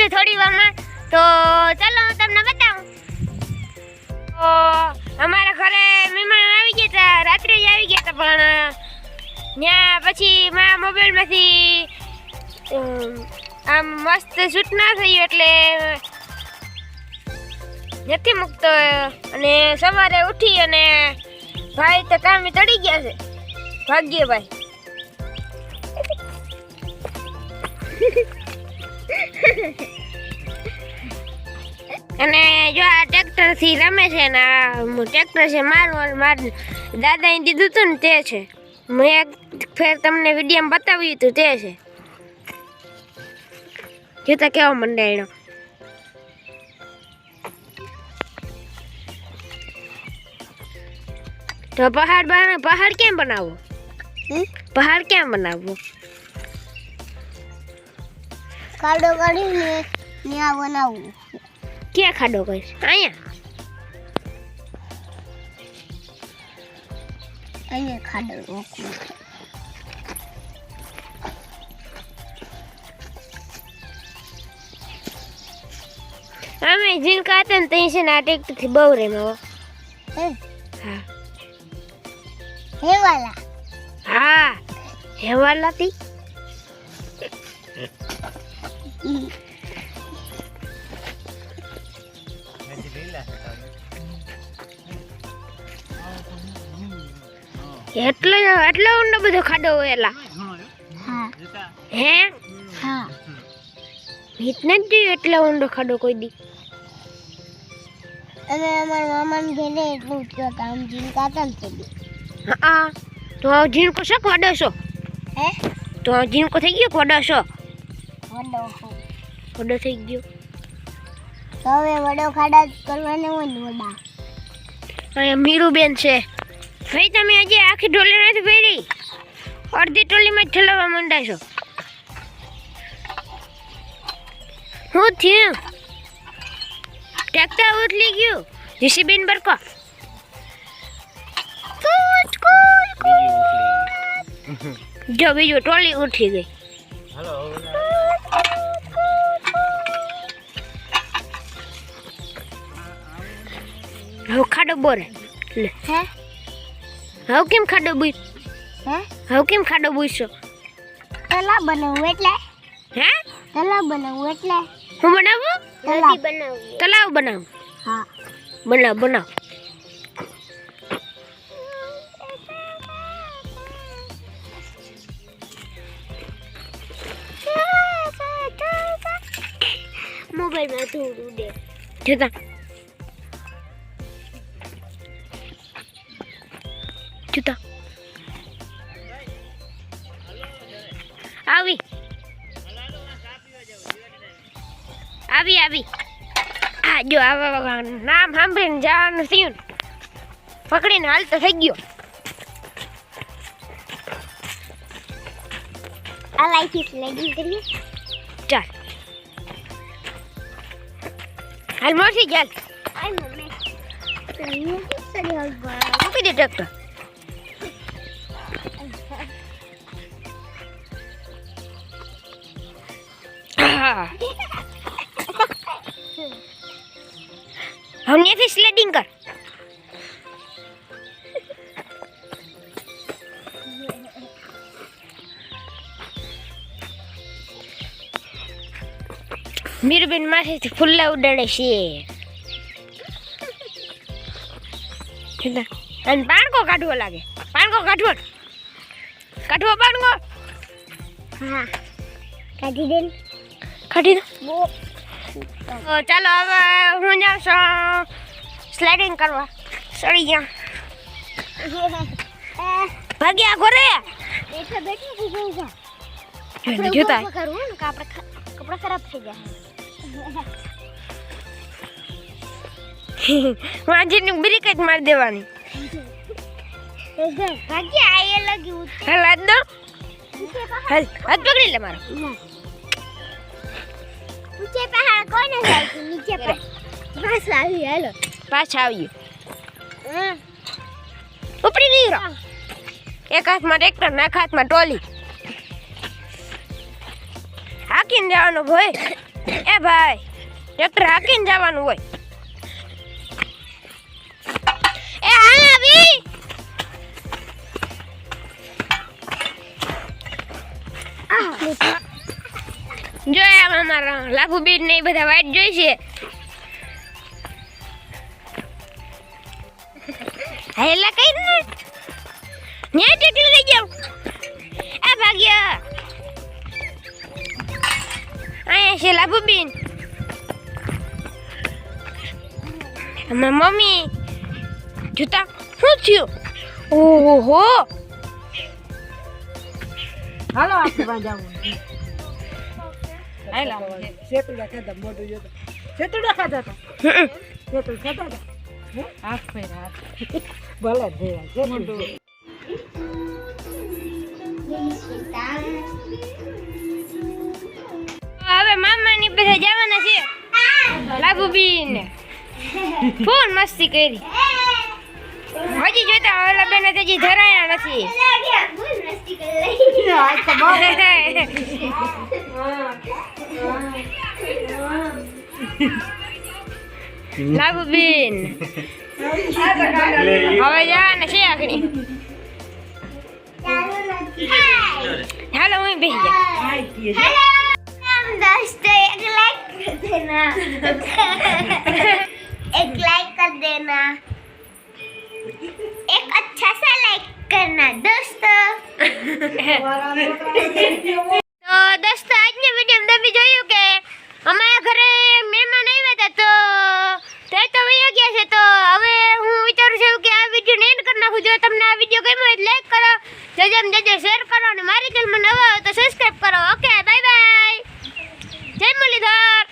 જઈશું થોડી વારમાં. તો ચાલો હું તમને બતાવું. તો અમારા ઘરે મહેમાન આવી ગયા હતા, રાત્રે જ આવી ગયા હતા, પણ ત્યાં પછી મારા મોબાઈલમાંથી આમ મસ્ત શૂટ ના થયું એટલે નથી મૂકતો. અને સવારે ઉઠી અને ભાઈ તો કામે ચડી ગયા છે, ભાગ્યભાઈ. અને જો આ ટ્રેક્ટર થી રમે છે ને આ ટ્રેક્ટર છે મારું દાદાએ દીધું હતું ને તે છે. મેં એક ફેર તમને વિડીયોમાં બતાવ્યું હતું તે છે. જોતા કેવો મંડાયણો. તો પહાડ કેમ બનાવવો? પહાડ કેમ બનાવવો? ખાડો કરીને ત્યાં બનાવવું. ક્યાં ખાડો કરીશ? અહીંયા ખાડો રોકવો. અમે જીનકા હતા ને ત્યાં છે ને આ ટ્રેક્ટરથી બહુ રેમાવો. હા હેવાલા. હા હેવાલાથી. એટલો ઊંડો બધો ખાડો હોયેલા. હા હે હા ઇતને જ એટલો ઊંડો ખાડો કોઈ દી. અને અમારા મામાને ઘરે એટલું થયો તો આમ જીનકા હતા ને તે. હા તો જીનકો શક વડો છો? હે તો જીનકો થઈ ગયો વડો છો? વડો થઈ ગયો. તો હવે વડો ખાડા કરવાને હોય ને વડા. અહીંયા મીરુબેન છે. ભાઈ તમે હજી આખી ટોલી નથી પહેરી, અડધી ટોલીમાં જ ઠલવવા માંડ્યા છો. શું થયું? ટ્રેક્ટર ઉથલી ગયું? જીસીબીન બરકો જો બીજું ટોલી ઉઠી ગઈ. હવે ખાડો બોરે લે. હે હવે કેમ ખાડો બુઈ? હે હવે કેમ ખાડો બુઈશો? તલાવ બનાવવું એટલે. હે તલાવ બનાવવું એટલે. હું બનાવું? તલાવ બનાવવું. તલાવ બનાવું? હા બનાવ. મોબાઈલમાં ધૂળ ઉડે. જોતા આવી આ જો આવા નામ સાંભળીને જવાનું થયું, પકડીને હાલતો થઈ ગયો. આ લાઈટ લેગી કરીએ. ચાલ હાલ મોસી ચાલ. આઈ મમ્મી સરી હાલ મૂકી દે ટ્રેક્ટર. હમણાંથી સ્લેડિંગ કર. મીરબેન માથેથી ફુલ્લા ઉડાડે છે. અને પાણકો કાઢવો લાગે. પાણકો કાઢવો. હા કાઢી દે. કાઢી દો. તો ચાલો હવે હું જાઉં છું સ્લાઇડિંગ કરવા. સડી ગયા ભાગ્યા ઘરે. જોતા કરવું ને કે આપણે કપડા ખરાબ થઈ જાય. વાંજીની બ્રેક જ મારી દેવાની. ભાગ્યા આ લગ્યું. હાલ હાથ દો. હાલ હાથ પકડી લે મારો. નીચે પહાડ કોને જાય છે? નીચે પાછા આવી. હાલો પાછા આવ્યું. ઉપડી નહીં રહો. એક હાથમાં ટ્રેક્ટર ને એક હાથમાં ટોલી. હાકીને જવાનો ભાઈ. એ ભાઈ ટ્રેક્ટર હાકીને જવાનું હોય. એ હા આવી જો એમ અમારા લાભુબેન ને ઈ બધા વાઈટ જોઈ છે. હેલા કઈ ને ન્યા ટેટી લઈ જાવ. એ ભાગ્યા આયા છે લાભુબેન. મમ્મી જોતા શું થયું? ઓહો હાલો આપણે વાંજાવું હાલા સેતુડા ખાધા મોઢું જોતો સેતુડા ખાધા હતા સેતુડા ખાધા હતા હાથ ફેર હાથ ભલે જેવા સેતુડા હવે મામા ની બધા જવાના છે. લાભુબેન ફૂલ મસ્તી કરી. હજી જોતા ઓલા બેન હજી ધરાયા નથી. લાભુબેન હવે જવાના છે આખરી. હાલો હું બેસી જા. एक लाइक कर देना एक अच्छा सा लाइक करना दोस्तों. તો દોસ્તો આજની વિડીયો તમે જોયું કે અમારા ઘરે મહેમાન આવ્યા હતા તો વહી ગયા છે. તો હવે હું વિચારું છું કે આ વિડીયોને એન્ડ કરી નાખું. જો તમને આ વિડીયો ગમ્યો હોય લાઈક કરો, જજે શેર કરો અને મારી ચેનલમાં નવા હોય તો સબસ્ક્રાઇબ કરો. Okay bye bye. જય મુરલીધર.